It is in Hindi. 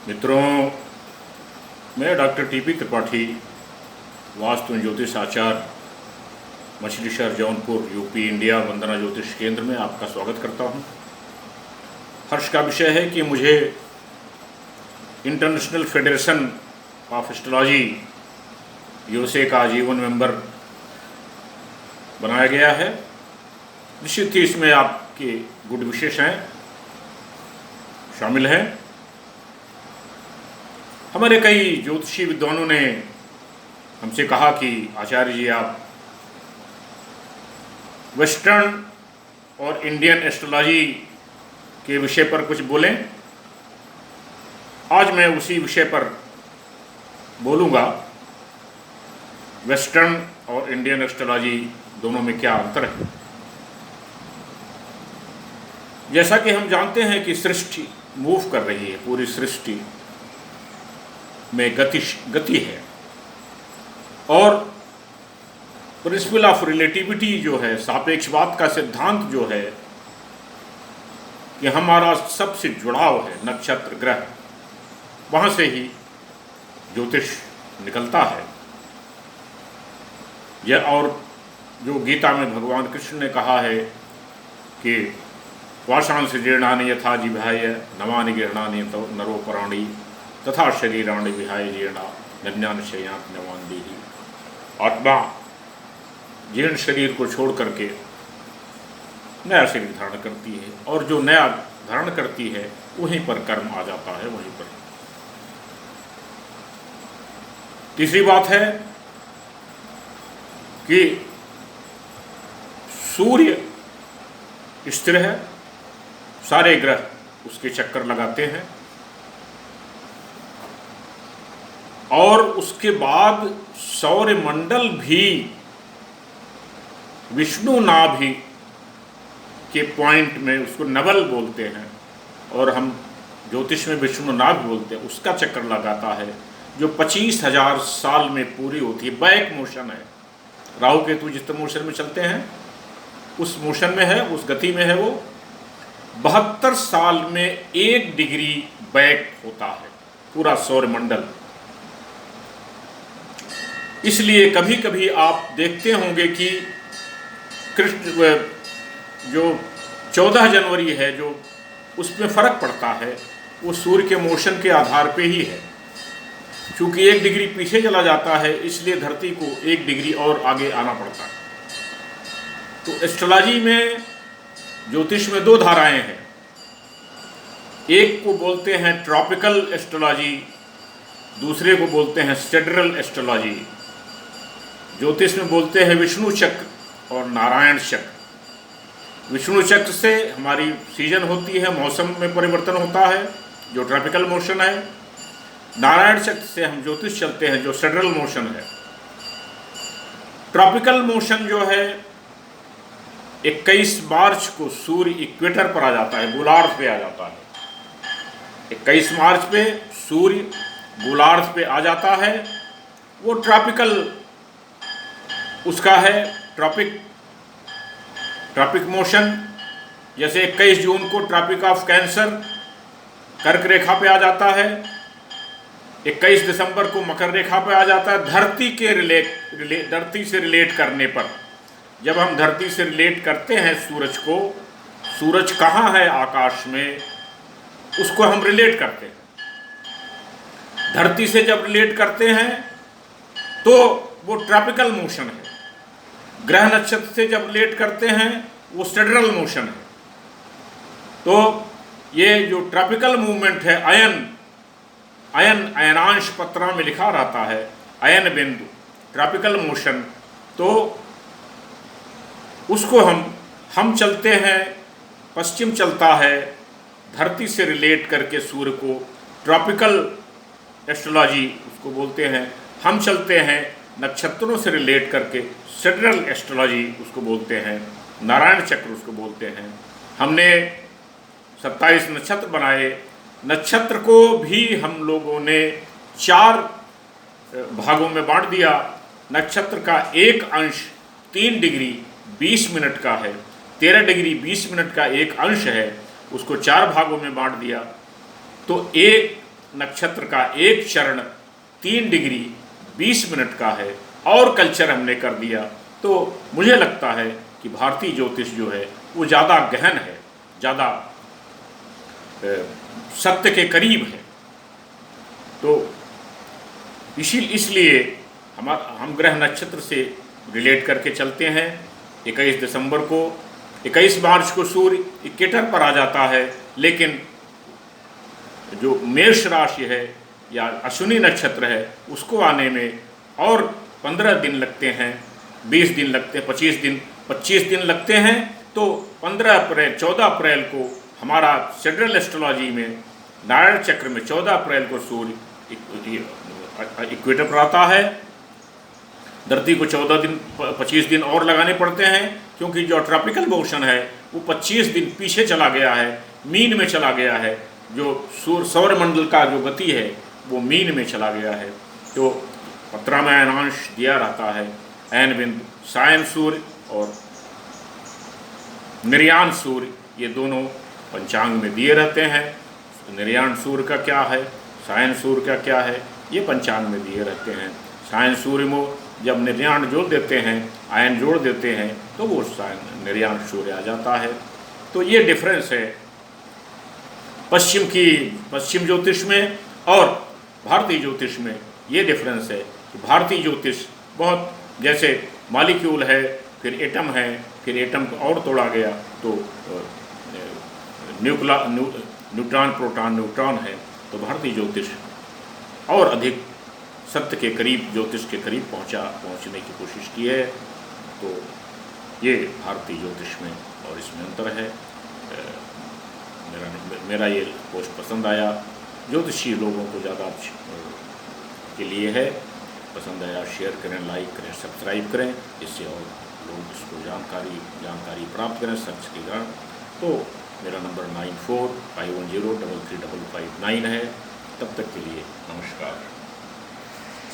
मित्रों, मैं डॉक्टर टीपी त्रिपाठी, वास्तु एवं ज्योतिष आचार्य, मछली शहर जौनपुर, यूपी, इंडिया, वंदना ज्योतिष केंद्र में आपका स्वागत करता हूं। हर्ष का विषय है कि मुझे international federation of astrology USA का आजीवन मेंबर बनाया गया है। निश्चित ही इसमें आपके गुड विशेषताएं शामिल हैं। हमारे कई ज्योतिषी विद्वानों ने हमसे कहा कि आचार्य जी, आप वेस्टर्न और इंडियन एस्ट्रोलॉजी के विषय पर कुछ बोलें। आज मैं उसी विषय पर बोलूँगा। वेस्टर्न और इंडियन एस्ट्रोलॉजी दोनों में क्या अंतर है। जैसा कि हम जानते हैं कि सृष्टि मूव कर रही है, पूरी सृष्टि में गति है, और प्रिंसिपल ऑफ रिलेटिविटी जो है, सापेक्षवाद का सिद्धांत जो है कि हमारा सबसे जुड़ाव है नक्षत्र ग्रह, वहाँ से ही ज्योतिष निकलता है। यह और जो गीता में भगवान कृष्ण ने कहा है कि वाशांश जीर्णानि यथा जिभाय नवानि गृह्णानि नरोपराणि तथा शरीराणि विहाय जीर्णा नन्यान शयात नवान देही। आत्मा जीर्ण शरीर को छोड़ करके नया शरीर धारण करती है, और जो नया धारण करती है वहीं पर कर्म आ जाता है, वहीं पर। तीसरी बात है कि सूर्य स्थिर है, सारे ग्रह उसके चक्कर लगाते हैं, और उसके बाद सौर मंडल भी विष्णु नाभि के पॉइंट में, उसको नवल बोलते हैं और हम ज्योतिष में विष्णु नाभि बोलते हैं, उसका चक्कर लगाता है, जो 25,000 साल में पूरी होती है। बैक मोशन है, राहु केतु जिस मोशन में चलते हैं उस मोशन में है, उस गति में है। वो 72 साल में 1 डिग्री बैक होता है पूरा सौर मंडल। इसलिए कभी कभी आप देखते होंगे कि कृष्ण जो 14 जनवरी है, जो उसमें फर्क पड़ता है, वो सूर्य के मोशन के आधार पे ही है। क्योंकि 1 डिग्री पीछे चला जाता है, इसलिए धरती को 1 डिग्री और आगे आना पड़ता है। तो एस्ट्रोलॉजी में, ज्योतिष में 2 धाराएं हैं। एक को बोलते हैं ट्रॉपिकल एस्ट्रोलॉजी, दूसरे को बोलते हैं सिडरल एस्ट्रोलॉजी। ज्योतिष में बोलते हैं विष्णु चक्र और नारायण चक्र। विष्णु चक्र से हमारी सीजन होती है, मौसम में परिवर्तन होता है, जो ट्रॉपिकल मोशन है। नारायण चक्र से हम ज्योतिष चलते हैं, जो सिडरल मोशन है। ट्रॉपिकल मोशन जो है 21 मार्च को सूर्य इक्वेटर पर आ जाता है, गोलार्ध पे आ जाता है। 21 मार्च पे सूर्य गोलार्ध पे आ जाता है। वो ट्रॉपिकल उसका है, ट्रॉपिक मोशन। जैसे 21 जून को ट्रॉपिक ऑफ कैंसर कर्क रेखा पे आ जाता है, 21 दिसंबर को मकर रेखा पे आ जाता है। धरती से रिलेट करने पर, जब हम धरती से रिलेट करते हैं सूरज को, सूरज कहाँ है आकाश में, उसको हम रिलेट करते हैं। धरती से जब रिलेट करते हैं तो वो ट्रॉपिकल मोशन है। ग्रह नक्षत्र से जब रिलेट करते हैं वो सिडरल मोशन है। तो ये जो ट्रॉपिकल मूवमेंट है, अयनांश पत्रा में लिखा रहता है, अयन बिंदु, ट्रॉपिकल मोशन, तो उसको हम चलते हैं, पश्चिम चलता है, धरती से रिलेट करके सूर्य को ट्रॉपिकल एस्ट्रोलॉजी उसको बोलते हैं। हम चलते हैं नक्षत्रों से रिलेट करके सिडरल एस्ट्रोलॉजी उसको बोलते हैं, नारायण चक्र उसको बोलते हैं। हमने 27 नक्षत्र बनाए। नक्षत्र को भी हम लोगों ने 4 भागों में बांट दिया। नक्षत्र का एक अंश 3 डिग्री 20 मिनट का है, 13 डिग्री 20 मिनट का एक अंश है, उसको 4 भागों में बांट दिया। तो एक नक्षत्र का एक चरण 3 डिग्री 20 मिनट का है और कल्चर हमने कर दिया, तो मुझे लगता है कि भारतीय ज्योतिष जो है वो ज़्यादा गहन है, ज़्यादा सत्य के करीब है। तो इसलिए हम ग्रह नक्षत्र से रिलेट करके चलते हैं। 21 दिसंबर को 21 मार्च को सूर्य इक्वेटर पर आ जाता है, लेकिन जो मेष राशि है या अश्विनी नक्षत्र है उसको आने में और 15 दिन लगते हैं, 20 दिन लगते हैं, 25 दिन लगते हैं। तो 14 अप्रैल को हमारा सिडरल एस्ट्रोलॉजी में नारायण चक्र में 14 अप्रैल को सूर्य इक्वेटर पर आता है। धरती को 25 दिन और लगाने पड़ते हैं, क्योंकि जो ट्रॉपिकल मोशन है वो 25 दिन पीछे चला गया है, मीन में चला गया है। जो सौरमंडल का जो गति है वो मीन में चला गया है। तो 15 में अयनांश दिया रहता है, ऐन बिंदु सायन सूर्य और निर्याण सूर्य, ये दोनों पंचांग में दिए रहते हैं। निर्याण सूर्य का क्या है, सायन सूर्य का क्या है, ये पंचांग में दिए रहते हैं। सायन सूर्य में जब निर्याण जोड़ देते हैं, आयन जोड़ देते हैं, तो वो निर्याण सूर्य आ जाता है। तो ये डिफरेंस है पश्चिम ज्योतिष में और भारतीय ज्योतिष में। ये डिफरेंस है कि भारतीय ज्योतिष बहुत जैसे मालिक्यूल है, फिर एटम है, फिर एटम को और तोड़ा गया तो न्यूट्रॉन, प्रोटॉन, न्यूट्रॉन है। तो भारतीय ज्योतिष और अधिक सत्य के करीब, ज्योतिष के करीब पहुंचने की कोशिश की है। तो ये भारतीय ज्योतिष में और इसमें अंतर है। मेरा ये पोस्ट पसंद आया, ज्योतिषी लोगों को ज़्यादा के लिए है। पसंद आया शेयर करें, लाइक करें, सब्सक्राइब करें, इससे और लोग इसको जानकारी प्राप्त करें सर्च के कारण। तो मेरा नंबर 9451033559 है। तब तक के लिए नमस्कार।